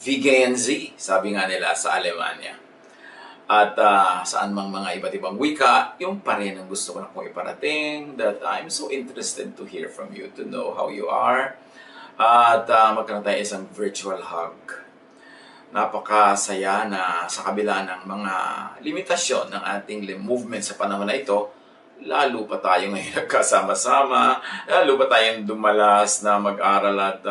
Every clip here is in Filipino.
Vegan Z, sabi nga nila sa Alemania. At saan mang mga iba't ibang wika, yung pa rin ang gusto ko na kong iparating, that I'm so interested to hear from you, to know how you are. At magkaroon tayo isang virtual hug. Napakasaya na sa kabila ng mga limitasyon ng ating movement sa panahon na ito, lalo pa tayo ngayon nagkasama-sama, lalo pa tayong dumalas na mag-aral at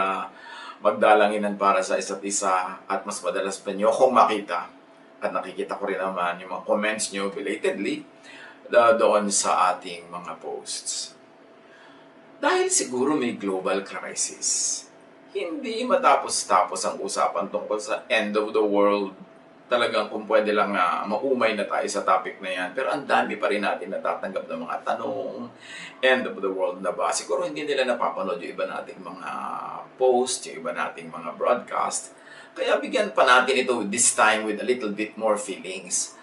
magdalanginan para sa isa't isa, at mas madalas pa nyo akong makita at nakikita ko rin naman yung mga comments nyo belatedly doon sa ating mga posts. Dahil siguro may global crisis, hindi matapos-tapos ang usapan tungkol sa end of the world. Talagang kung pwede lang maumay na tayo sa topic na yan. Pero ang dami pa rin natin natatanggap ng mga tanong. End of the world na ba? Siguro hindi nila napapanood yung iba nating mga post, yung iba nating mga broadcast. Kaya bigyan pa natin ito this time with a little bit more feelings.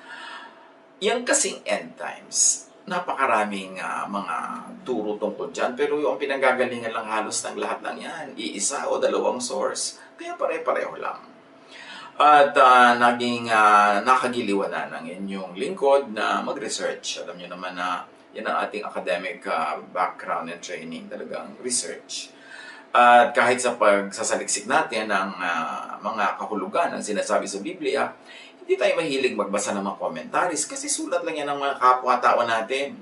Yang kasing end times, napakaraming mga turo tungkol dyan. Pero yung pinanggagalingan lang halos ng lahat lang yan. Iisa o dalawang source. Kaya pare-pareho lang. At naging nakagiliwan na ng inyong lingkod na mag-research. Alam nyo naman na yan ang ating academic background and training, talagang research. At kahit sa pagsasaliksik natin ng mga kahulugan ng sinasabi sa Biblia, hindi tayo mahilig magbasa ng mga commentaries kasi sulat lang yan ng mga kapwa-tao natin.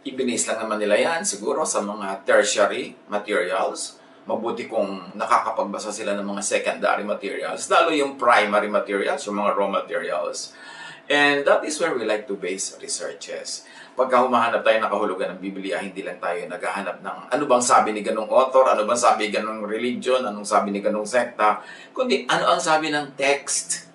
Ibinis lang naman nila yan siguro sa mga tertiary materials. Mabuti kung nakakapagbasa sila ng mga secondary materials, lalo yung primary materials, yung mga raw materials. And that is where we like to base researches. Pagka humahanap tayo ng kahulugan ng Biblia, hindi lang tayo naghahanap ng ano bang sabi ni ganong author, ano bang sabi ni ganong religion, anong sabi ni ganong sekta, kundi ano ang sabi ng text.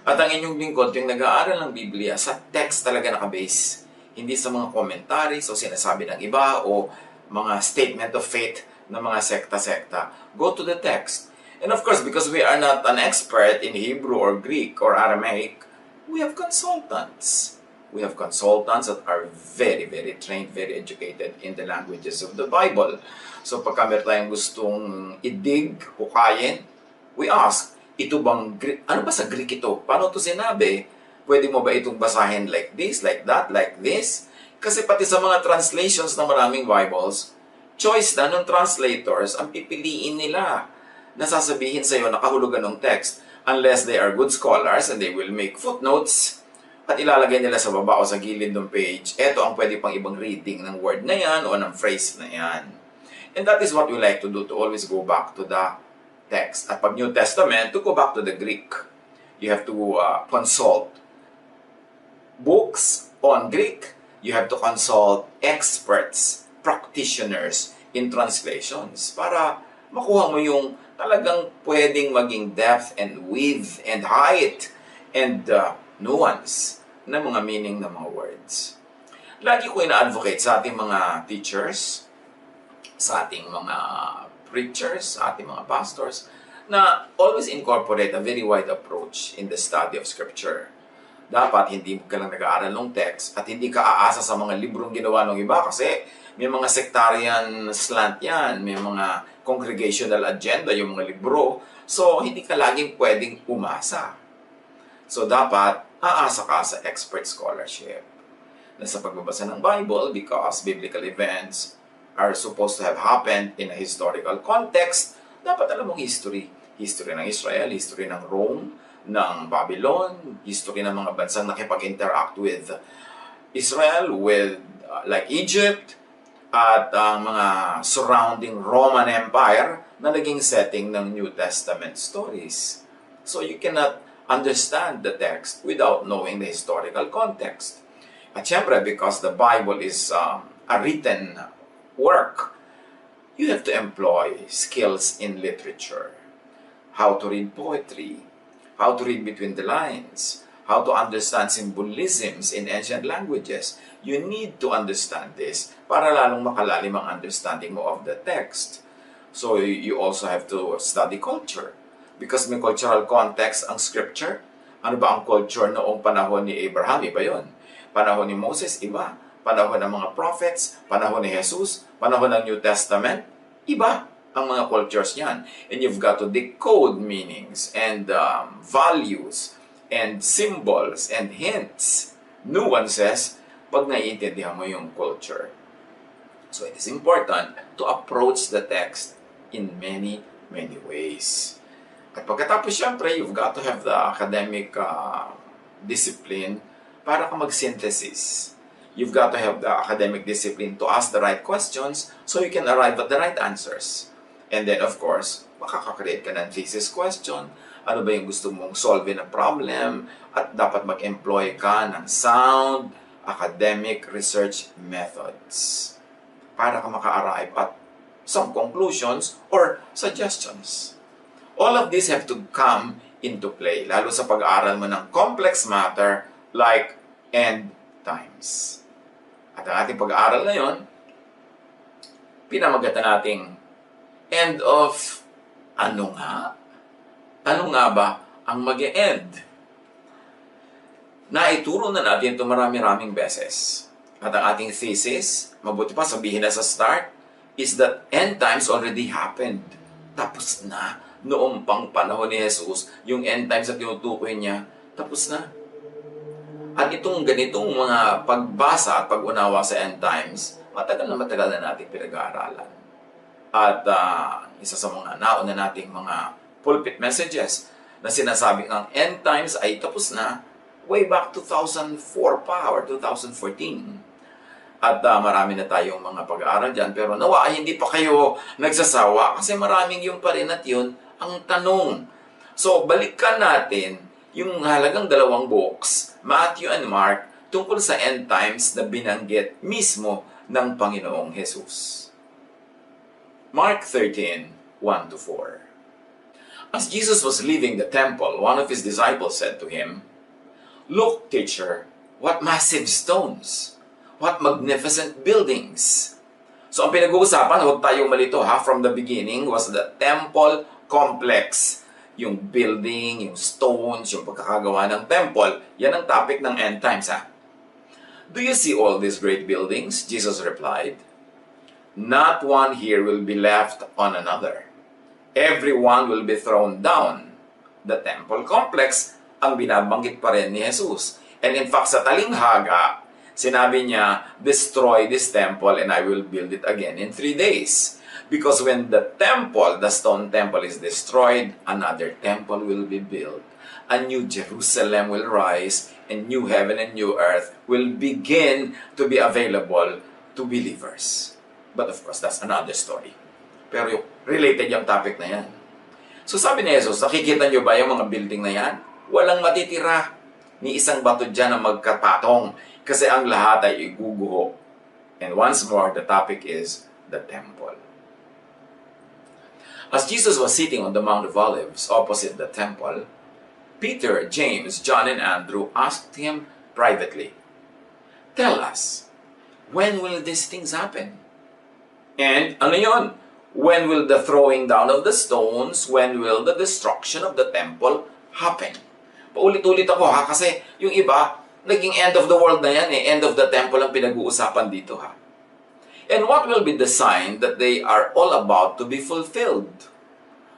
At ang inyong lingkod, yung nag-aaral ng Biblia, sa text talaga nakabase. Hindi sa mga commentaries o sinasabi ng iba o mga statement of faith ng mga sekta-sekta. Go to the text. And of course, because we are not an expert in Hebrew or Greek or Aramaic, we have consultants. We have consultants that are very, very trained, very educated in the languages of the Bible. So pagka meron tayong gustong idig, hukayin, we ask, ito bang Greek? Ano ba sa Greek ito? Paano ito sinabi? Pwede mo ba itong basahin like this, like that, like this? Kasi pati sa mga translations ng maraming Bibles, choice na ng translators ang pipiliin nila na sasabihin sa iyo na kahulugan ng text, unless they are good scholars and they will make footnotes at ilalagay nila sa baba o sa gilid ng page, eto ang pwede pang ibang reading ng word na yan o ng phrase na yan. And that is what we like to do, to always go back to the text. At pag New Testament, to go back to the Greek. You have to consult books on Greek. You have to consult experts, practitioners in translations para makuha mo yung talagang pwedeng maging depth and width and height and nuance ng mga meaning ng mga words. Lagi ko ina-advocate sa ating mga teachers, sa ating mga preachers, sa ating mga pastors, na always incorporate a very wide approach in the study of Scripture. Dapat hindi ka lang nag-aaral ng text at hindi ka aasa sa mga librong ginawa ng iba kasi may mga sectarian slant yan, may mga congregational agenda yung mga libro, so hindi ka laging pwedeng umasa. So dapat aasa ka sa expert scholarship na sa pagbabasa ng Bible, because biblical events are supposed to have happened in a historical context, dapat alam mong history. History ng Israel, history ng Rome, ng Babylon, history ng mga bansang nakipag-interact with Israel, with like Egypt, at ang mga surrounding Roman Empire na naging setting ng New Testament stories. So you cannot understand the text without knowing the historical context. At syempre, because the Bible is a written work, you have to employ skills in literature. How to read poetry, how to read between the lines, how to understand symbolisms in ancient languages. You need to understand this para lalong makalalim ang understanding mo of the text. So you also have to study culture. Because may cultural context ang scripture. Ano ba ang culture noong panahon ni Abraham? Iba yun. Panahon ni Moses, iba. Panahon ng mga prophets, panahon ni Jesus, panahon ng New Testament, iba ang mga cultures niyan. And you've got to decode meanings and values and symbols and hints, nuances, pag naiintindihan mo yung culture. So it is important to approach the text in many, many ways. At pagkatapos, syempre, you've got to have the academic discipline para ka mag-synthesis. You've got to have the academic discipline to ask the right questions so you can arrive at the right answers. And then, of course, makaka-create ka ng thesis question. Ano ba yung gusto mong solve na problem? At dapat mag-employ ka ng sound academic research methods para ka maka-arrive at some conclusions or suggestions. All of these have to come into play, lalo sa pag-aaral mo ng complex matter like end times. At ang ating pag-aaral ngayon, pinamagatan nating end of ano nga? Ano nga ba ang mag-e-end? Naituro na natin ito marami-raming beses. At ang ating thesis, mabuti pa sabihin na sa start, is that end times already happened. Tapos na. Noong pang panahon ni Jesus, yung end times na tinutukoy niya, tapos na. At itong ganitong mga pagbasa at pag-unawa sa end times, matagal na natin pinag-aaralan. At isa sa mga nauna nating mga pulpit messages na sinasabing ang end times ay tapos na way back 2004 pa or 2014. At marami na tayong mga pag-aaral dyan. Pero nawa ay hindi pa kayo nagsasawa kasi maraming yung pa rin at yun ang tanong. So, balikan natin yung halagang 2 books, Matthew and Mark, tungkol sa end times na binanggit mismo ng Panginoong Jesus. Mark 13, 1-4. As Jesus was leaving the temple, one of his disciples said to him, "Look, teacher, what massive stones! What magnificent buildings!" So ang pinag-uusapan, huwag tayong malito from the beginning, was the temple complex. Yung building, yung stones, yung pagkakagawa ng temple, yan ang topic ng end times "Do you see all these great buildings?" Jesus replied, "Not one here will be left on another. Everyone will be thrown down." The temple complex ang binabanggit pa rin ni Jesus. And in fact, sa talinghaga, sinabi niya, "Destroy this temple and I will build it again in 3 days." Because when the temple, the stone temple is destroyed, another temple will be built. A new Jerusalem will rise, and new heaven and new earth will begin to be available to believers. But of course, that's another story. Pero related yung topic na yan. So sabi ni Jesus, nakikita nyo ba yung mga building na yan? Walang matitira. Ni isang bato dyan na magkapatong. Kasi ang lahat ay iguguho. And once more, the topic is the temple. As Jesus was sitting on the Mount of Olives opposite the temple, Peter, James, John, and Andrew asked him privately, "Tell us, when will these things happen? And ano yun? When will the throwing down of the stones? When will the destruction of the temple happen?" Paulit-ulit ako kasi yung iba, naging end of the world na yan end of the temple ang pinag-uusapan dito And what will be the sign that they are all about to be fulfilled?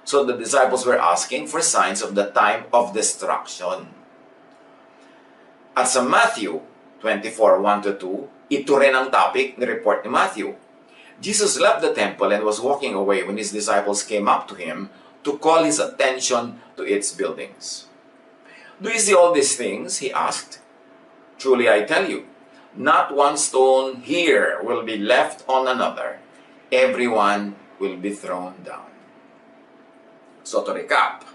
So the disciples were asking for signs of the time of destruction. At sa Matthew 24, 1-2, ito rin ang topic ni report ni Matthew. Jesus left the temple and was walking away when his disciples came up to him to call his attention to its buildings. "Do you see all these things?" he asked. "Truly I tell you, not one stone here will be left on another. Everyone will be thrown down." So to recap,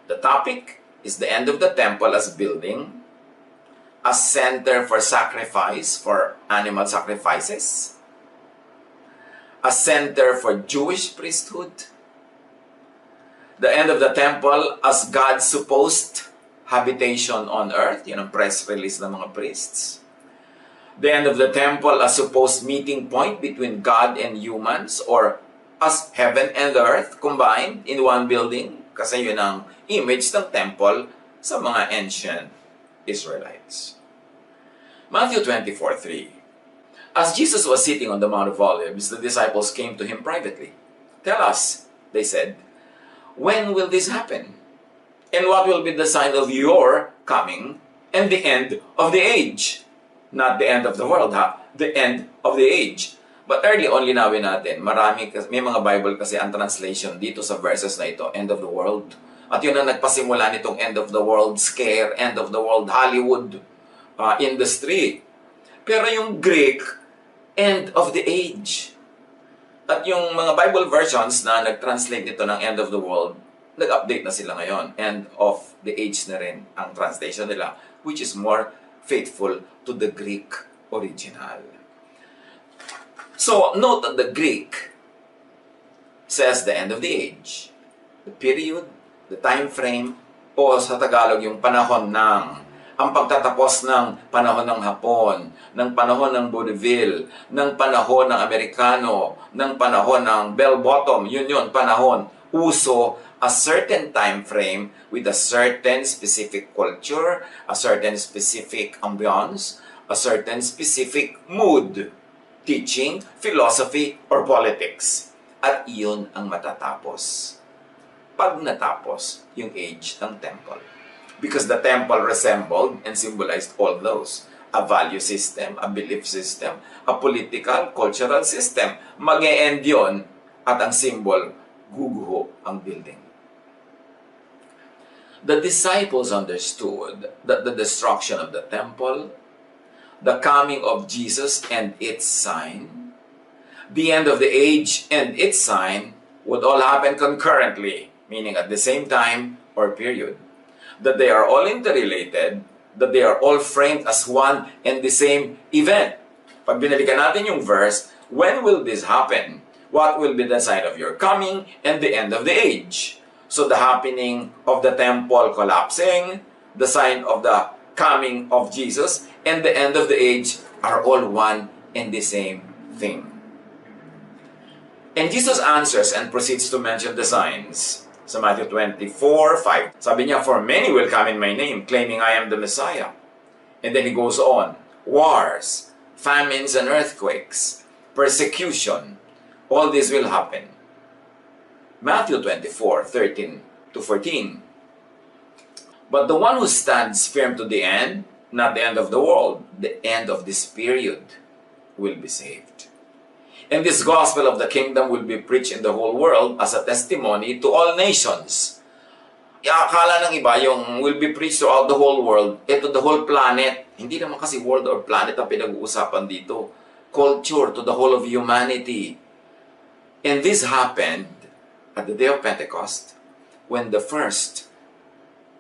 the topic is the end of the temple as building, a center for sacrifice, for animal sacrifices, a center for Jewish priesthood, the end of the temple as God's supposed habitation on earth, yun ang press release ng mga priests, the end of the temple as supposed meeting point between God and humans, or as heaven and earth combined in one building, kasi yun ang image ng temple sa mga ancient Israelites. Matthew 24:3. As Jesus was sitting on the Mount of Olives, the disciples came to him privately. Tell us, they said, when will this happen? And what will be the sign of your coming and the end of the age? Not the end of the world, ha? The end of the age. But early on, linawin natin, may mga Bible kasi ang translation dito sa verses na ito, end of the world. At yun ang nagpasimula nitong end of the world scare, end of the world Hollywood industry. Pero yung Greek, end of the age. At yung mga Bible versions na nag-translate nito ng end of the world, nag-update na sila ngayon. End of the age na rin ang translation nila, which is more faithful to the Greek original. So, note that the Greek says the end of the age. The period, the time frame, o sa Tagalog yung panahon ng ang pagtatapos ng panahon ng Hapon, ng panahon ng vaudeville, ng panahon ng Amerikano, ng panahon ng bell-bottom, yun, panahon, uso, a certain time frame with a certain specific culture, a certain specific ambiance, a certain specific mood, teaching, philosophy, or politics. At iyon ang matatapos pag natapos yung age ng temple. Because the temple resembled and symbolized all those. A value system, a belief system, a political, cultural system. Mag-e-end yun at ang symbol, guguho ang building. The disciples understood that the destruction of the temple, the coming of Jesus and its sign, the end of the age and its sign would all happen concurrently, meaning at the same time or period. That they are all interrelated, that they are all framed as one and the same event. Pag binalikan natin yung verse, when will this happen? What will be the sign of your coming and the end of the age? So the happening of the temple collapsing, the sign of the coming of Jesus, and the end of the age are all one and the same thing. And Jesus answers and proceeds to mention the signs. Sa Matthew 24:5, sabi niya, "For many will come in my name, claiming I am the Messiah." And then he goes on, wars, famines and earthquakes, persecution, all this will happen. Matthew 24:13-14. But the one who stands firm to the end, not the end of the world, the end of this period, will be saved. And this gospel of the kingdom will be preached in the whole world as a testimony to all nations. Akala ng iba yung will be preached throughout the whole world, ito the whole planet. Hindi naman kasi world or planet ang pinag-uusapan dito. Culture, to the whole of humanity. And this happened at the day of Pentecost, when the first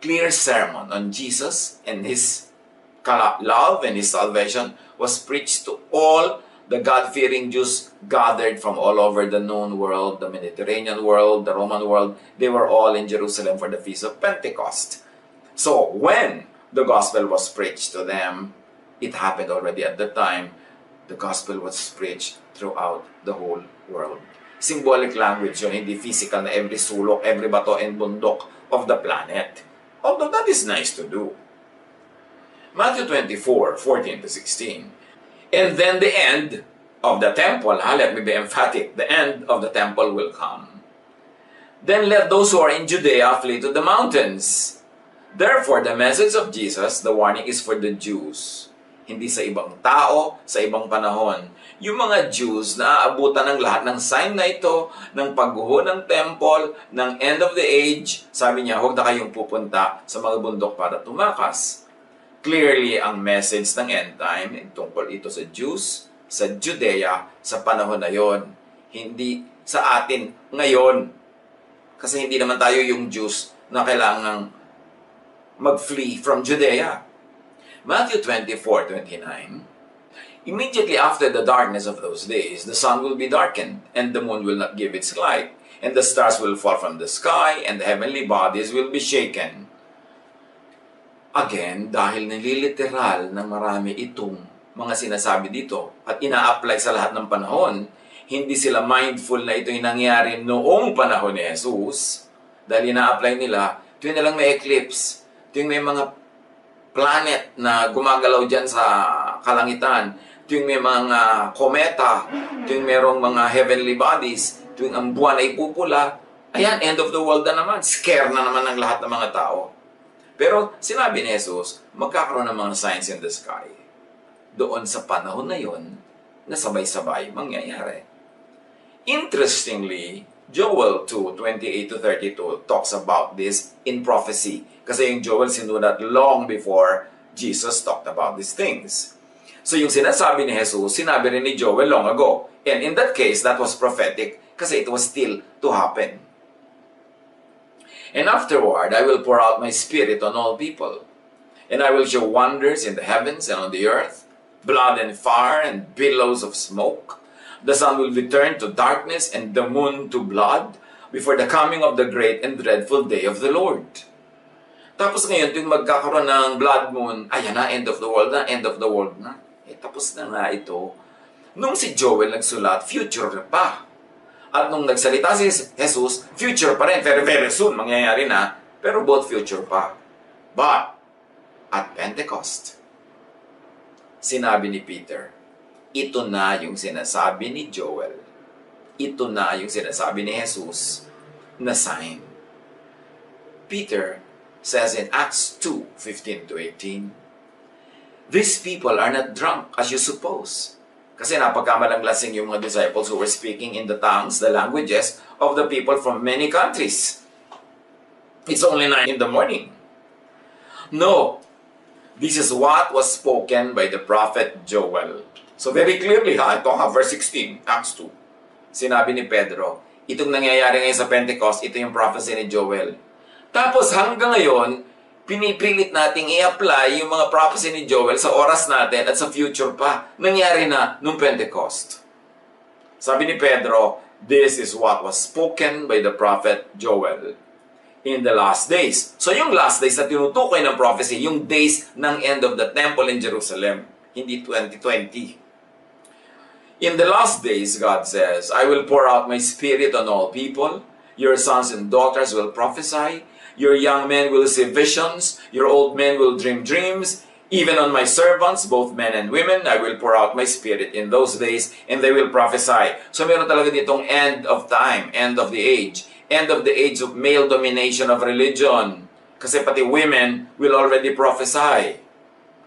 clear sermon on Jesus and his love and his salvation was preached to all the God-fearing Jews gathered from all over the known world, the Mediterranean world, the Roman world. They were all in Jerusalem for the Feast of Pentecost. So when the gospel was preached to them, it happened already at the time. The gospel was preached throughout the whole world. Symbolic language yun, hindi physical na every sulok, every bato and bundok of the planet. Although that is nice to do. Matthew 24:14-16. And then the end of the temple, let me be emphatic, the end of the temple will come. Then let those who are in Judea flee to the mountains. Therefore, the message of Jesus, the warning is for the Jews. Hindi sa ibang tao, sa ibang panahon. Yung mga Jews na aabutan ng lahat ng sign na ito, ng pagguho ng temple, ng end of the age, sabi niya, huwag na kayong pupunta sa mga bundok para tumakas. Clearly, ang message ng end time, tungkol ito sa Jews, sa Judea, sa panahon na yon. Hindi sa atin ngayon. Kasi hindi naman tayo yung Jews na kailangang mag-flee from Judea. Matthew 24:29. Immediately after the darkness of those days, the sun will be darkened, and the moon will not give its light, and the stars will fall from the sky, and the heavenly bodies will be shaken. Again, dahil nililiteral ng marami itong mga sinasabi dito at ina-apply sa lahat ng panahon, hindi sila mindful na ito yung nangyari noong panahon ni Jesus. Dahil ina-apply nila, ito yung nalang may eclipse, ito yung may mga planet na gumagalaw dyan sa kalangitan, ito yung may mga kometa, ito yung merong mga heavenly bodies, tuwing ang buwan ay pupula, ayan, end of the world na naman. Scare na naman ng lahat ng mga tao. Pero sinabi ni Jesus, magkakaroon ng mga signs in the sky. Doon sa panahon na yon, na sabay-sabay mangyayari. Interestingly, Joel 2:28-32 talks about this in prophecy. Kasi yung Joel sinulat long before Jesus talked about these things. So yung sinasabi ni Jesus, sinabi rin ni Joel long ago. And in that case, that was prophetic kasi it was still to happen. And afterward, I will pour out my spirit on all people. And I will show wonders in the heavens and on the earth, blood and fire and billows of smoke. The sun will be turned to darkness and the moon to blood before the coming of the great and dreadful day of the Lord. Tapos ngayon, tuwing magkakaroon ng blood moon, ayan na, end of the world na, end of the world na. Tapos na nga ito. Nung si Joel nagsulat, future pa. At nung nagsalita si Jesus, future pa rin. Very, very soon, mangyayari na. Pero both future pa. But, at Pentecost, sinabi ni Peter, ito na yung sinasabi ni Joel. Ito na yung sinasabi ni Jesus na sign. Peter says in Acts 2:15-18, these people are not drunk as you suppose. Kasi napagkamalang lasing yung mga disciples who were speaking in the tongues, the languages of the people from many countries. It's only 9 in the morning. No, this is what was spoken by the prophet Joel. So very clearly, ito verse 16, Acts 2. Sinabi ni Pedro, itong nangyayari ngayon sa Pentecost, ito yung prophecy ni Joel. Tapos hanggang ngayon, pinipilit nating i-apply yung mga prophecy ni Joel sa oras natin at sa future pa. Nangyari na nung Pentecost. Sabi ni Pedro, this is what was spoken by the prophet Joel in the last days. So yung last days na tinutukoy ng prophecy, yung days ng end of the temple in Jerusalem, hindi 2020. In the last days, God says, I will pour out my spirit on all people. Your sons and daughters will prophesy. Your young men will see visions. Your old men will dream dreams. Even on my servants, both men and women, I will pour out my spirit in those days, and they will prophesy. So meron talaga ditong end of time, end of the age of male domination of religion. Kasi pati women will already prophesy.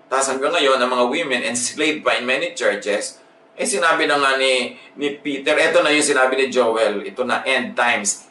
Tapos hanggang ngayon, ang mga women enslaved pa in many churches, sinabi na nga ni Peter, ito na yung sinabi ni Joel, ito na end times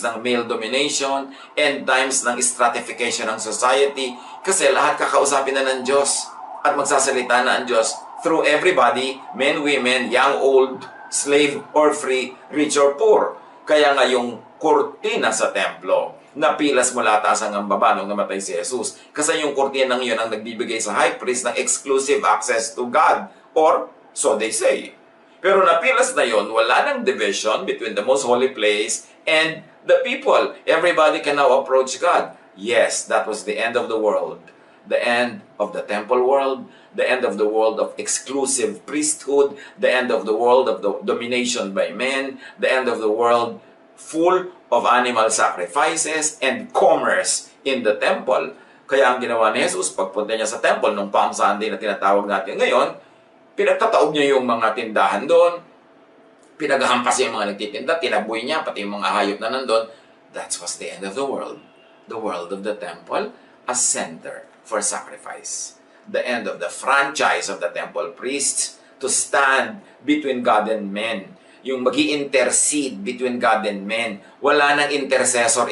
ng male domination, end times ng stratification ng society, kasi lahat kakausapin na ng Diyos at magsasalita na ang Diyos through everybody, men, women, young, old, slave or free, rich or poor. Kaya nga yung kurtina sa templo, napilas mula taas hanggang baba nung namatay si Jesus. Kasi yung kurtina yun ang nagbibigay sa high priest ng exclusive access to God, or so they say. Pero napilas na yon, wala nang division between the most holy place and the people. Everybody can now approach God. Yes, that was the end of the world. The end of the temple world. The end of the world of exclusive priesthood. The end of the world of the domination by men. The end of the world full of animal sacrifices and commerce in the temple. Kaya ang ginawa ni Jesus, pagpunta niya sa temple, nung Palm Sunday na tinatawag natin ngayon, pinagtataob niya yung mga tindahan doon, pinaghahampas yung mga nagtitinda, tinaboy niya, pati yung mga hayop na nandun. That was the end of the world. The world of the temple, a center for sacrifice. The end of the franchise of the temple priests to stand between God and men. Yung magi-intercede between God and men. Wala nang intercessor.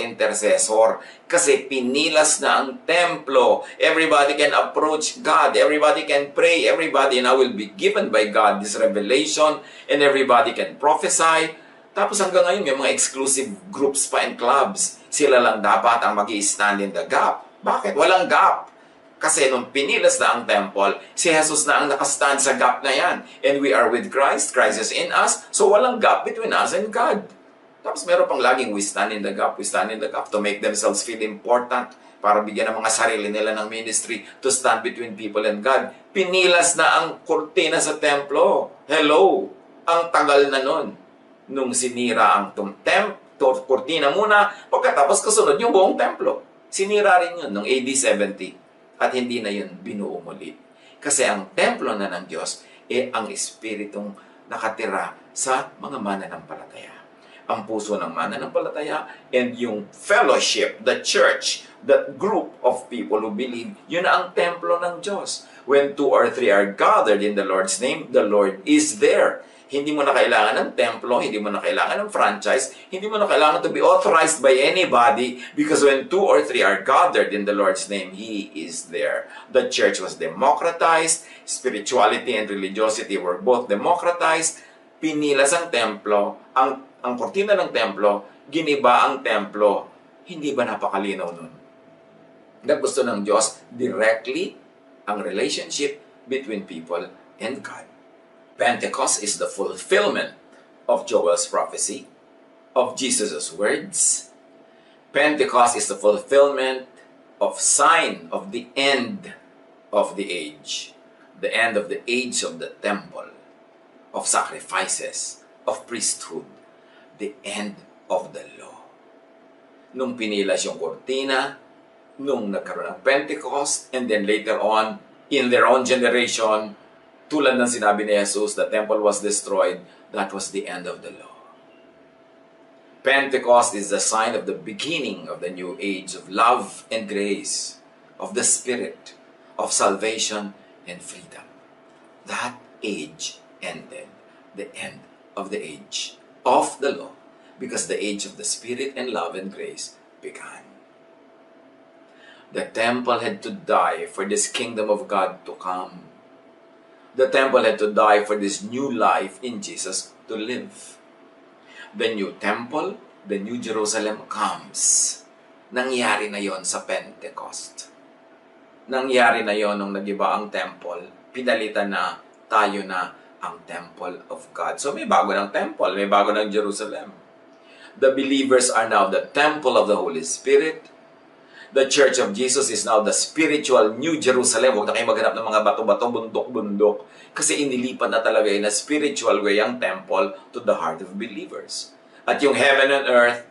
Kasi pinilas na ang templo. Everybody can approach God. Everybody can pray. Everybody now will be given by God this revelation. And everybody can prophesy. Tapos hanggang ngayon, may mga exclusive groups pa and clubs. Sila lang dapat ang magi-stand in the gap. Bakit? Walang gap. Kasi nung pinilas na ang temple, si Jesus na ang nakastand sa gap na yan. And we are with Christ. Christ is in us. So walang gap between us and God. Tapos meron pang laging we stand in the gap to make themselves feel important, para bigyan ng mga sarili nila ng ministry to stand between people and God. Pinilas na ang kurtina sa templo. Hello! Ang tagal na nun. Nung sinira ang kurtina muna, pagkatapos kasunod yung buong templo. Sinira rin yun nung AD 70. At hindi na yun binuo muli. Kasi ang templo na ng Diyos ang espiritong nakatira sa mga mananampalataya. ang puso ng mananampalataya, and yung fellowship, the church, that group of people who believe, yun na ang templo ng Diyos. When 2 or 3 are gathered in the Lord's name, the Lord is there. Hindi mo na kailangan ng templo, hindi mo na kailangan ng franchise, hindi mo na kailangan to be authorized by anybody, because when 2 or 3 are gathered in the Lord's name, He is there. The church was democratized, spirituality and religiosity were both democratized, pinilas ang templo, ang kortina ng templo, giniba ang templo. Hindi ba napakalinaw nun? Na gusto ng Diyos directly ang relationship between people and God. Pentecost is the fulfillment of Joel's prophecy, of Jesus' words. Pentecost is the fulfillment of sign of the end of the age of the temple, of sacrifices, of priesthood, the end of the law. Nung pinilas yung kortina, nung nagkaroon ng Pentecost, and then later on, in their own generation, tulad ng sinabi ni Jesus, the temple was destroyed, that was the end of the law. Pentecost is the sign of the beginning of the new age of love and grace, of the Spirit, of salvation and freedom. That age ended, the end of the age of the law, because the age of the Spirit and love and grace began. The temple had to die for this kingdom of God to come. The temple had to die for this new life in Jesus to live. The new temple, the new Jerusalem comes. Nangyari na yon sa Pentecost. Nangyari na yon nung nagiba ang temple. Pinalitan na tayo na ang temple of God. So may bago ng temple, may bago ng Jerusalem. The believers are now the temple of the Holy Spirit. The Church of Jesus is now the spiritual New Jerusalem. Huwag na kayo maghanap ng mga bato-bato, bundok-bundok. Kasi inilipat na talaga in a spiritual way ang temple to the heart of believers. At yung heaven and earth,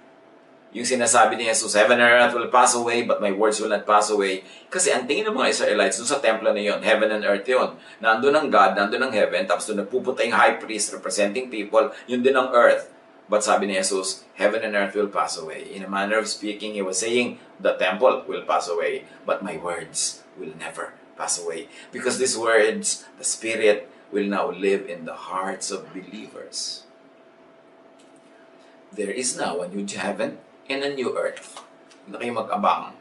yung sinasabi ni Jesus, heaven and earth will pass away, but my words will not pass away. Kasi ang tingin ng mga Israelites, dun sa templo na yun, heaven and earth yun. Nandun ang God, nandun ang heaven, tapos dun nagpupunta yung high priest representing people, yun din ang earth. But sabi ni Jesus, heaven and earth will pass away. In a manner of speaking, He was saying, the temple will pass away, but my words will never pass away. Because these words, the Spirit, will now live in the hearts of believers. There is now a new heaven and a new earth. Huwag na kayo mag-abang.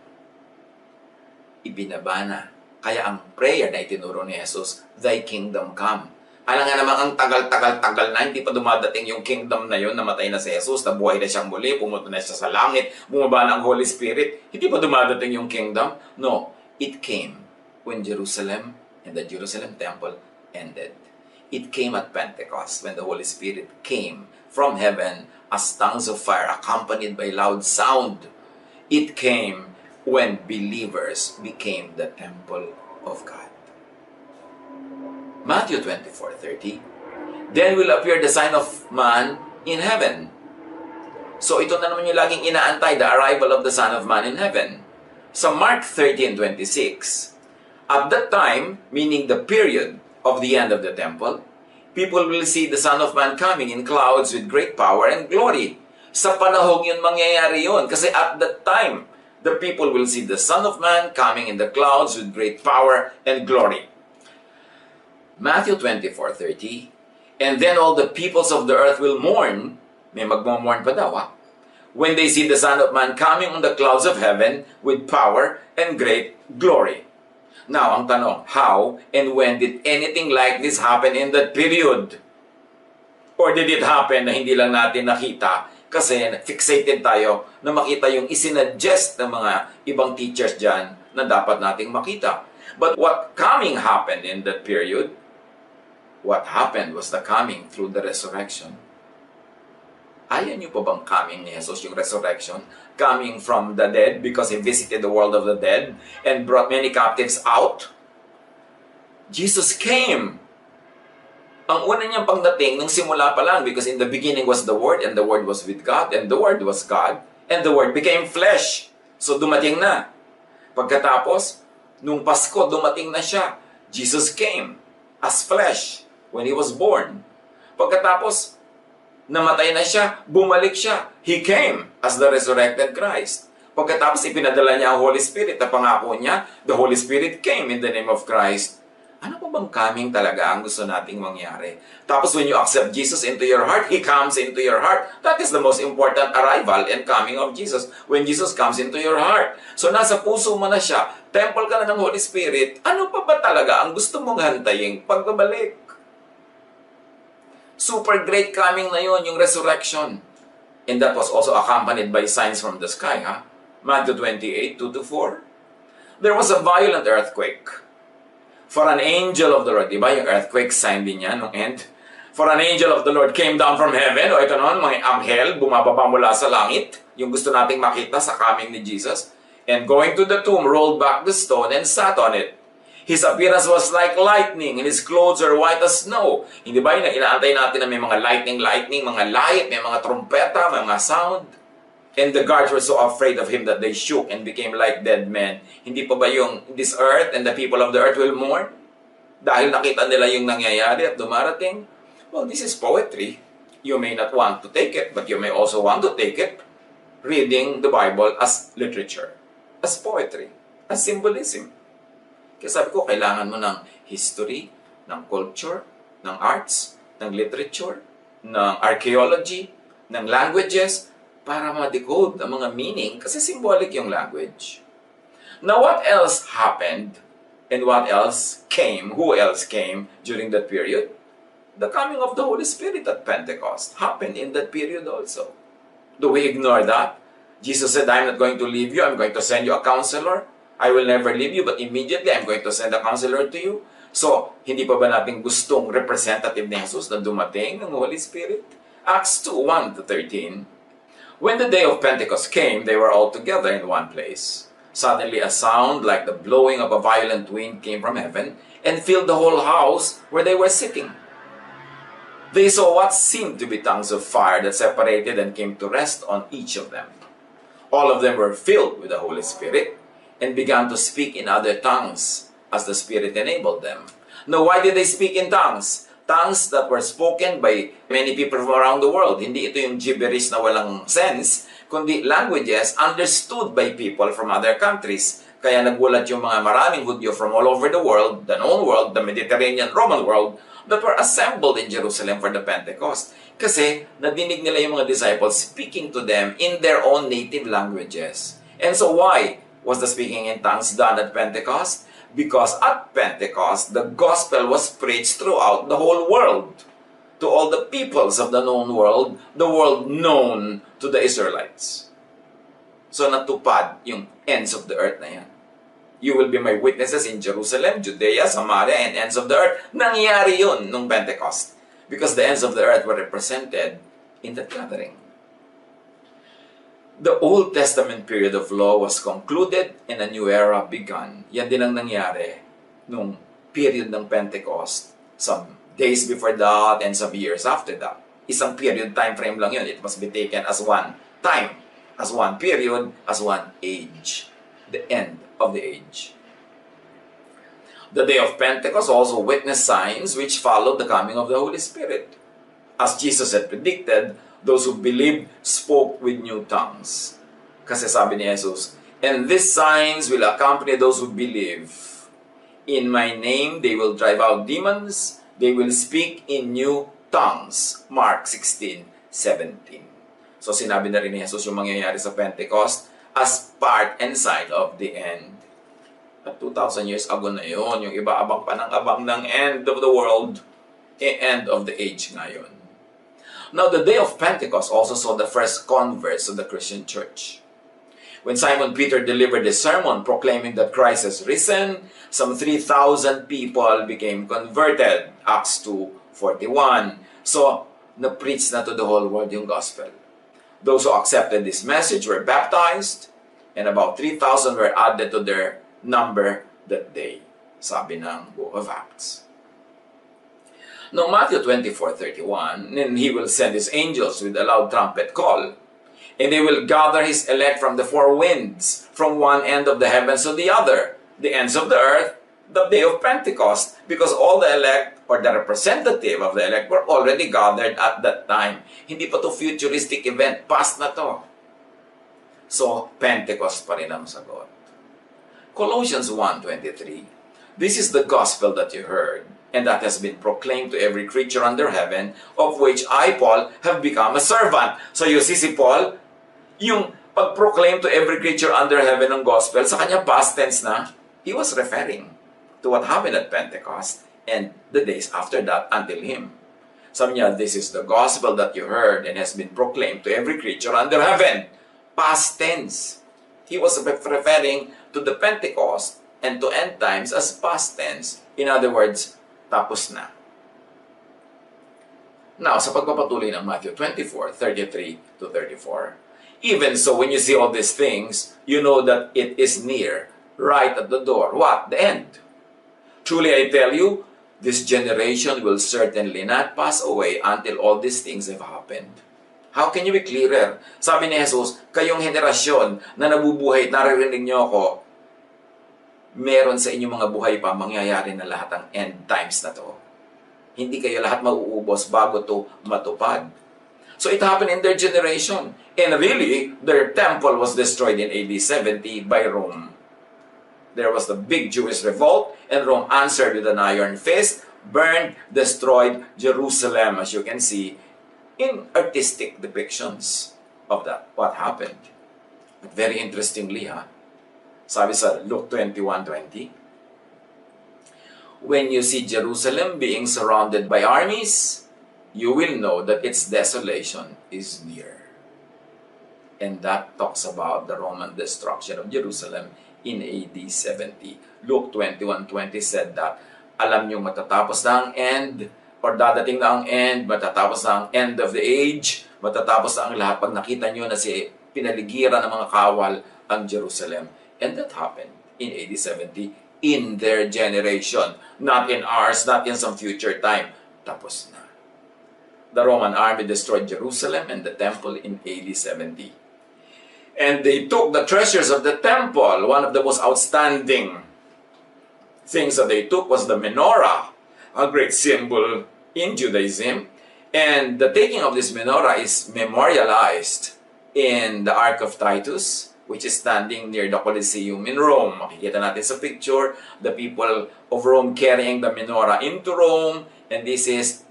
Ibinaba na. Kaya ang prayer na itinuro ni Jesus, Thy kingdom come. Alam nga naman ang tagal-tagal-tagal na, hindi pa dumadating yung kingdom na yun, namatay na si Jesus, nabuhay na siyang muli, pumunta na siya sa langit, bumaba na ang Holy Spirit. Hindi pa dumadating yung kingdom? No, it came when Jerusalem and the Jerusalem temple ended. It came at Pentecost when the Holy Spirit came from heaven as tongues of fire accompanied by loud sound. It came when believers became the temple of God. Matthew 24:30, then will appear the sign of man in heaven. So ito na naman yung laging inaantay, the arrival of the Son of Man in heaven. Sa Mark 13:26, at that time, meaning the period of the end of the temple, people will see the Son of Man coming in clouds with great power and glory. Sa panahon yun mangyayari yun. Kasi at that time, the people will see the Son of Man coming in the clouds with great power and glory. Matthew 24:30, and then all the peoples of the earth will mourn, may magmo-mourn pa daw when they see the Son of Man coming on the clouds of heaven with power and great glory. Now, ang tanong, how and when did anything like this happen in that period? Or did it happen na hindi lang natin nakita kasi fixated tayo na makita yung isinuggest ng mga ibang teachers dyan na dapat nating makita? But what coming happened in that period? What happened was the coming through the resurrection. Ayaw niyo pa bang coming ni Jesus, yung resurrection? Coming from the dead because He visited the world of the dead and brought many captives out? Jesus came. Ang una niyang pagdating nung simula pa lang, because in the beginning was the Word, and the Word was with God, and the Word was God, and the Word became flesh. So dumating na. Pagkatapos, nung Pasko, dumating na siya. Jesus came as flesh when He was born. Pagkatapos, Namatay na siya, bumalik siya. He came as the resurrected Christ. Pagkatapos ipinadala niya ang Holy Spirit na pangako niya, the Holy Spirit came in the name of Christ. Ano pa bang coming talaga ang gusto nating mangyari? Tapos when you accept Jesus into your heart, He comes into your heart. That is the most important arrival and coming of Jesus. When Jesus comes into your heart. So nasa puso mo na siya, temple ka na ng Holy Spirit, ano pa ba talaga ang gusto mong hantayin pagbabalik? Super great coming na yon, yung resurrection. And that was also accompanied by signs from the sky. Matthew 28, 2-4. There was a violent earthquake. For an angel of the Lord, diba yung earthquake sign din yan nung end? For an angel of the Lord came down from heaven, o ito naman, mga anghel, bumababa mula sa langit, yung gusto nating makita sa coming ni Jesus, and going to the tomb, rolled back the stone and sat on it. His appearance was like lightning, and his clothes are white as snow. Hindi ba yung inaantay natin na may mga lightning, mga light, may mga trumpeta, may mga sound? And the guards were so afraid of him that they shook and became like dead men. Hindi pa ba yung this earth and the people of the earth will mourn? Dahil nakita nila yung nangyayari at dumarating? Well, this is poetry. You may not want to take it, but you may also want to take it, reading the Bible as literature, as poetry, as symbolism. Kaya sabi ko, kailangan mo ng history, ng culture, ng arts, ng literature, ng archaeology, ng languages, para ma-decode ang mga meaning kasi symbolic yung language. Now, what else happened and what else came, who else came during that period? The coming of the Holy Spirit at Pentecost happened in that period also. Do we ignore that? Jesus said, I'm not going to leave you, I'm going to send you a counselor. I will never leave you, but immediately I'm going to send a counselor to you. So, hindi pa ba natin gustong representative ni Jesus na dumating ng Holy Spirit? Acts 2, 1-13. When the day of Pentecost came, they were all together in one place. Suddenly a sound like the blowing of a violent wind came from heaven and filled the whole house where they were sitting. They saw what seemed to be tongues of fire that separated and came to rest on each of them. All of them were filled with the Holy Spirit and began to speak in other tongues as the Spirit enabled them. Now, why did they speak in tongues? Tongues that were spoken by many people from around the world. Hindi ito yung gibberish na walang sense, kundi languages understood by people from other countries. Kaya nagulat yung mga maraming Hudyo from all over the world, the known world, the Mediterranean Roman world, that were assembled in Jerusalem for the Pentecost. Kasi nadinig nila yung mga disciples speaking to them in their own native languages. And so why was the speaking in tongues done at Pentecost? Because at Pentecost, the gospel was preached throughout the whole world. To all the peoples of the known world, the world known to the Israelites. So natupad yung ends of the earth na yan. You will be my witnesses in Jerusalem, Judea, Samaria, and ends of the earth. Nangyari yun nung Pentecost. Because the ends of the earth were represented in that gathering. The Old Testament period of law was concluded and a new era began. Yan din ang nangyari nung period ng Pentecost. Some days before that and some years after that. Isang period time frame lang yun. It must be taken as one time, as one period, as one age. The end of the age. The day of Pentecost also witnessed signs which followed the coming of the Holy Spirit. As Jesus had predicted, those who believed spoke with new tongues. Kasi sabi ni Jesus, and these signs will accompany those who believe. In my name, they will drive out demons. They will speak in new tongues. Mark 16:17. So sinabi na rin ni Jesus yung mangyayari sa Pentecost as part and sign of the end. At 2,000 years ago na yun, yung iba abang pa ng abang ng end of the world, end of the age ngayon. Now, the day of Pentecost also saw the first converts of the Christian church. When Simon Peter delivered a sermon proclaiming that Christ has risen, some 3,000 people became converted. Acts 2:41. So, na-preach na to the whole world yung gospel. Those who accepted this message were baptized, and about 3,000 were added to their number that day. Sabi ng Book of Acts. Now, Matthew 24:31, and He will send His angels with a loud trumpet call, and they will gather His elect from the four winds, from one end of the heavens to the other, the ends of the earth, the day of Pentecost because all the elect or the representative of the elect were already gathered at that time. Hindi pa to futuristic event, past na to. So, Pentecost pa rin ang sagot. Colossians 1:23. This is the gospel that you heard, and that has been proclaimed to every creature under heaven, of which I, Paul, have become a servant. So you see si Paul, yung pag-proclaim to every creature under heaven ng gospel, sa kanya past tense na, he was referring to what happened at Pentecost and the days after that until him. Sabi niya, this is the gospel that you heard and has been proclaimed to every creature under heaven. Past tense. He was referring to the Pentecost and to end times as past tense. In other words, tapos na. Now, sa pagpapatuloy ng Matthew 24:33 to 34, even so, when you see all these things, you know that it is near, right at the door. What? The end. Truly I tell you, this generation will certainly not pass away until all these things have happened. How can you be clearer? Sabi ni Jesus, kayong henerasyon na nabubuhay, naririnig niyo ako, meron sa inyong mga buhay pa mangyayari na lahat ng end times na to. Hindi kayo lahat mauubos bago to matupad. So it happened in their generation. And really, their temple was destroyed in AD 70 by Rome. There was the big Jewish revolt, and Rome answered with an iron fist, burned, destroyed Jerusalem, as you can see in artistic depictions of that, what happened. But very interestingly, sabi sa Luke 21:20, when you see Jerusalem being surrounded by armies, you will know that its desolation is near. And that talks about the Roman destruction of Jerusalem in AD 70. Luke 21:20 said that, alam nyo matatapos na ang end, or dadating na ang end, matatapos na ang end of the age, matatapos na ang lahat pag nakita nyo na si pinaligiran ng mga kawal ang Jerusalem. And that happened in AD 70 in their generation. Not in ours, not in some future time. Tapos na. The Roman army destroyed Jerusalem and the temple in AD 70. And they took the treasures of the temple. One of the most outstanding things that they took was the menorah, a great symbol in Judaism. And the taking of this menorah is memorialized in the Ark of Titus, which is standing near the Colosseum in Rome. Makikita natin sa picture, the people of Rome carrying the menorah into Rome. And this is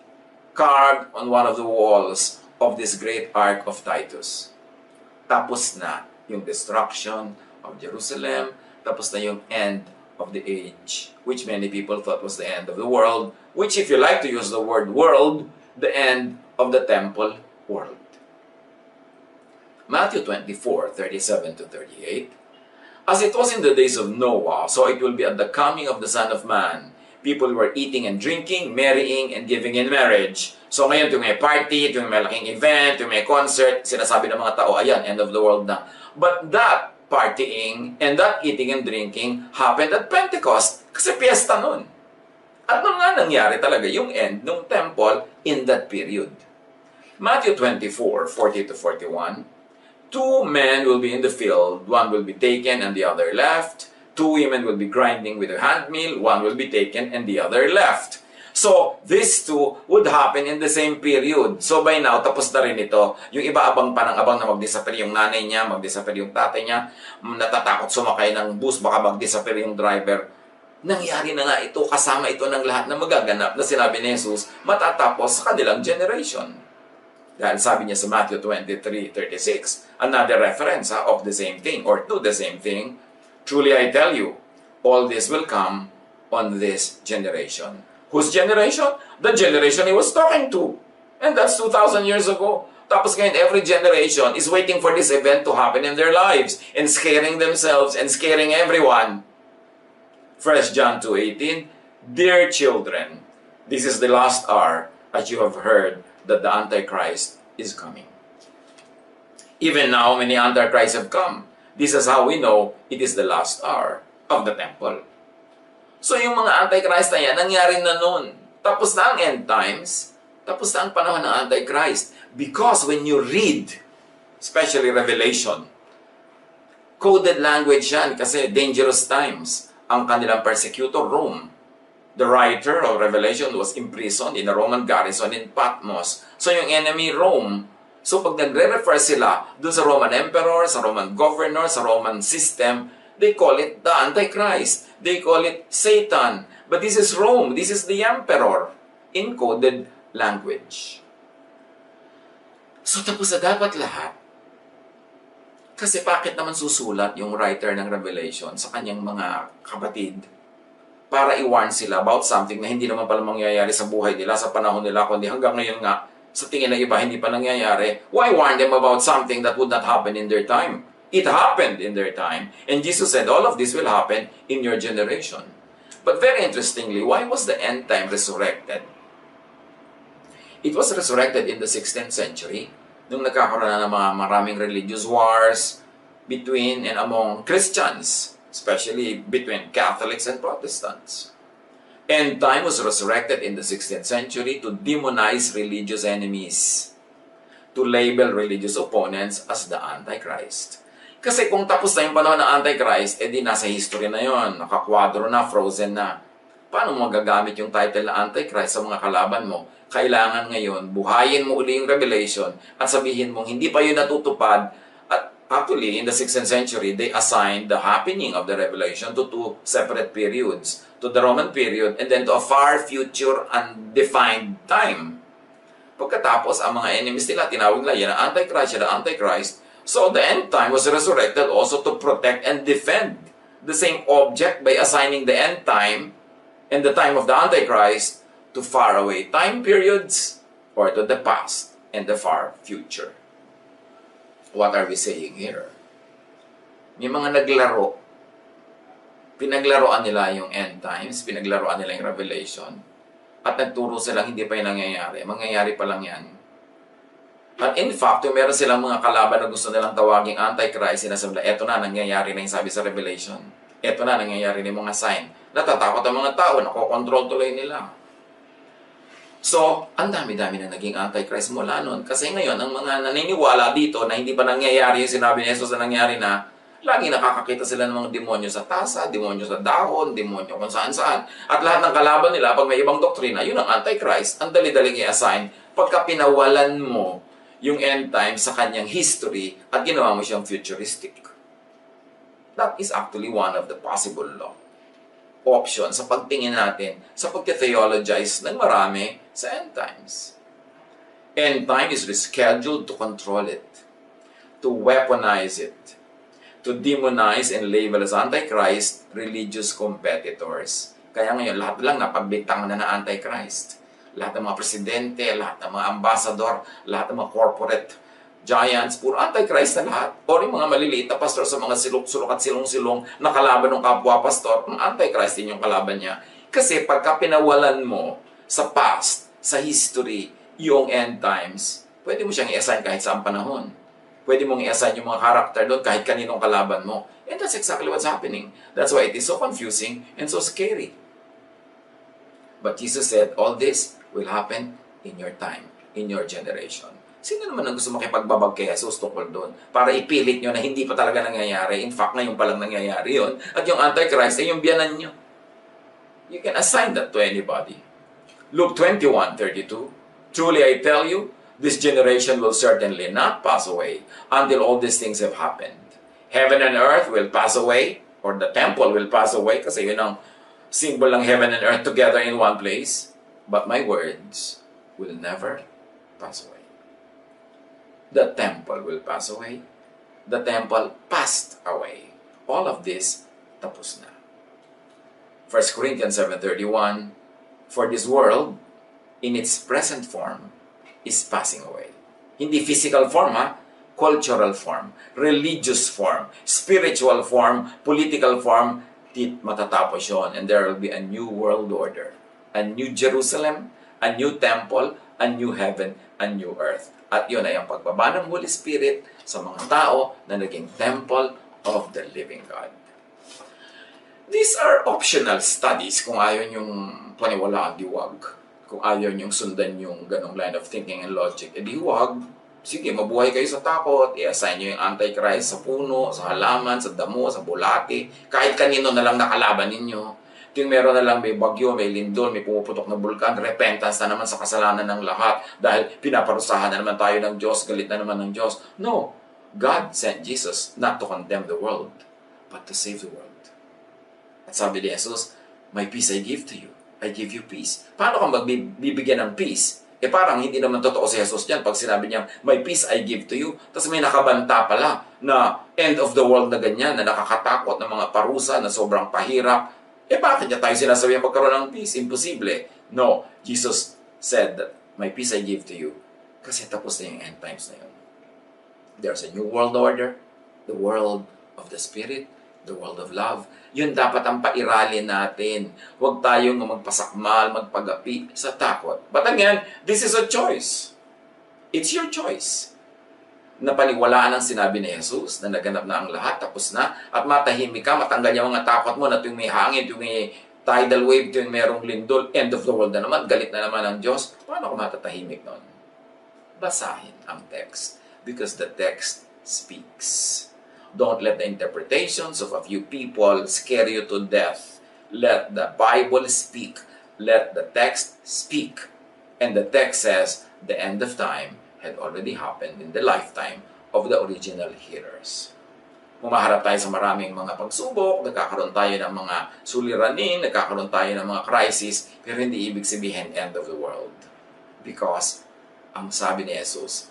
carved on one of the walls of this great Ark of Titus. Tapos na yung destruction of Jerusalem, tapos na yung end of the age, which many people thought was the end of the world, which if you like to use the word world, the end of the temple world. Matthew 24:37 to 38, as it was in the days of Noah, so it will be at the coming of the Son of Man. People were eating and drinking, marrying, and giving in marriage. So ngayon, yung may party, yung may malaking event, yung may concert, sinasabi ng mga tao, ayan, end of the world na. But that partying and that eating and drinking happened at Pentecost kasi piyesta nun. At nung nga nangyari talaga yung end ng temple in that period. Matthew 24:40 to 41, 2 men will be in the field, one will be taken and the other left. 2 women will be grinding with a handmill, one will be taken and the other left. So, these two would happen in the same period. So, by now, tapos na rin ito. Yung iba abang pa ng abang na mag-disappear yung nanay niya, mag-disappear yung tatay niya, natatakot sumakay ng bus, baka mag-disappear yung driver. Nangyari na nga ito, kasama ito ng lahat na magaganap na sinabi ni Jesus, matatapos sa kanilang generation. Dahil sabi niya sa Matthew 23:36, another reference of the same thing, or to the same thing, truly I tell you, all this will come on this generation. Whose generation? The generation he was talking to. And that's 2,000 years ago. Tapos ngayon, every generation is waiting for this event to happen in their lives and scaring themselves and scaring everyone. 1 John 2:18, dear children, this is the last hour, as you have heard that the Antichrist is coming. Even now, many Antichrists have come. This is how we know it is the last hour of the temple. So yung mga Antichrist na yan, nangyari na noon. Tapos na ang end times, tapos na ang panahon ng Antichrist. Because when you read, especially Revelation, coded language yan kasi dangerous times. ang kanilang persecutor, Rome. The writer of Revelation was imprisoned in a Roman garrison in Patmos. So yung enemy, Rome. So pag nagre-refer sila dun sa Roman emperor, sa Roman governor, sa Roman system, they call it the Antichrist. They call it Satan. But this is Rome. This is the emperor in coded language. So tapos na dapat lahat. Kasi bakit naman susulat yung writer ng Revelation sa kanyang mga kapatid para i-warn sila about something na hindi naman pala mangyayari sa buhay nila, sa panahon nila, kundi hanggang ngayon nga, sa tingin ng iba, hindi pa nangyayari. Why warn them about something that would not happen in their time? It happened in their time. And Jesus said, all of this will happen in your generation. But very interestingly, why was the end time resurrected? It was resurrected in the 16th century, nung nagkakaroon na ng mga maraming religious wars between and among Christians, especially between Catholics and Protestants. End time was resurrected in the 16th century to demonize religious enemies, to label religious opponents as the Antichrist. Kasi kung tapos na yung panahon ng Antichrist, edi nasa history na yon, nakakwadro na, frozen na. Paano mo magagamit yung title na Antichrist sa mga kalaban mo? Kailangan ngayon, buhayin mo uli yung Revelation at sabihin mong hindi pa yun natutupad. At actually, in the 16th century, they assigned the happening of the Revelation to two separate periods. To the Roman period and then to a far future undefined time. Pagkatapos, ang mga enemies nila, tinawag nila yan ang Antichrist, yan ang Antichrist. So the end time was resurrected also to protect and defend the same object by assigning the end time and the time of the Antichrist to faraway time periods or to the past and the far future. What are we saying here? May mga naglaro. Pinaglaruan nila yung end times, pinaglaruan nila yung Revelation, at nagturo silang hindi pa yung nangyayari. Mangyayari pa lang yan. At in fact, yung meron silang mga kalaban na gusto nilang tawaging Antichrist, sinasabi nila, eto na, nangyayari na yung sabi sa Revelation. Eto na, nangyayari na yung mga sign. Natatakot ang mga tao, nakokontrol tuloy nila. So, ang dami-dami na naging Antichrist mula nun. Kasi ngayon, ang mga naniniwala dito na hindi pa nangyayari yung sinabi ni Jesus na nangyari na, lagi nakakakita sila ng mga demonyo sa tasa, demonyo sa dahon, demonyo kung saan-saan. At lahat ng kalaban nila, pag may ibang doktrina, yun ang Antichrist. Ang dali-daling i-assign. Pagka pinawalan mo yung end time sa kanyang history at ginawa mo siyang futuristic. That is actually one of the possible options sa pagtingin natin, sa pagka-theologize ng marami sa end times. End time is rescheduled to control it, to weaponize it, to demonize and label as Antichrist religious competitors. Kaya ngayon, lahat lang napagbintangan na ng Antichrist. Lahat ng mga presidente, lahat ng mga ambassador, lahat ng mga corporate giants, puro Antichrist na lahat. O yung mga maliliit na pastor sa mga sulok at silong-silong na kalaban ng kapwa-pastor, ang Antichrist din yung kalaban niya. Kasi pagka pinawalan mo sa past, sa history, yung end times, pwede mo siyang i-assign kahit saan panahon. Pwede mong i-assign yung mga karakter doon kahit kaninong kalaban mo. And that's exactly what's happening. That's why it is so confusing and so scary. But Jesus said, all this will happen in your time, in your generation. Sino naman ang gusto makipagbabag kay Jesus tungkol doon? Para ipilit nyo na hindi pa talaga nangyayari. In fact, ngayon pa lang nangyayari yun. At yung Antichrist ay yung biyanan nyo. You can assign that to anybody. Luke 21:32. Truly I tell you, this generation will certainly not pass away until all these things have happened. Heaven and earth will pass away, or the temple will pass away, kasi yun ang symbol ng heaven and earth together in one place. But my words will never pass away. The temple will pass away. The temple passed away. All of this, tapos na. 1 Corinthians 7:31, for this world, in its present form, is passing away. Hindi physical form, cultural form, religious form, spiritual form, political form, matatapos yun. And there will be a new world order. A new Jerusalem, a new temple, a new heaven, a new earth. At yun ay ang pagbaba ng Holy Spirit sa mga tao na naging temple of the living God. These are optional studies kung ayaw yung paniwalaan, di wag. Kung ayaw yung sundan yung ganong line of thinking and logic, edi huwag. sige, mabuhay kayo sa takot, i-assign nyo yung Antichrist sa puno, sa halaman, sa damo, sa bulate, kahit kanino na lang nakalaban ninyo. Yung meron na lang may bagyo, may lindol, may pumuputok na bulkan, repentance na naman sa kasalanan ng lahat dahil pinaparusahan na naman tayo ng Diyos, galit na naman ng Diyos. No, God sent Jesus not to condemn the world, but to save the world. At sabi ni Jesus, my peace I give to you. I give you peace. Paano ka magbibigyan ng peace? Parang hindi naman totoo si Jesus diyan pag sinabi niya, my peace I give to you. Tapos may nakabanta pala na end of the world na ganyan, na nakakatakot ng mga parusa, na sobrang pahirap. Bakit niya tayo sinasabi magkaroon ng peace? Imposible. No, Jesus said that, my peace I give to you. Kasi tapos na yung end times na yun. There's a new world order, the world of the Spirit, the world of love. Yun dapat ang pairalin natin. Huwag tayong magpasakmal, magpagapi sa takot. But again, this is a choice. It's your choice. Napaniwalaan ang sinabi ni Jesus na naganap na ang lahat, tapos na, at matahimik ka, matanggal yung mga takot mo na tuwing may hangin, tuwing may tidal wave, tuwing merong lindol, end of the world na naman, galit na naman ang Diyos. Paano ka matatahimik nun? Basahin ang text because the text speaks. Don't let the interpretations of a few people scare you to death. Let the Bible speak. Let the text speak. And the text says the end of time had already happened in the lifetime of the original hearers. Humaharap tayo sa maraming mga pagsubok, nagkakaroon tayo ng mga suliranin, nagkakaroon tayo ng mga crisis, pero hindi ibig sabihin end of the world. Because, ang sabi ni Jesus,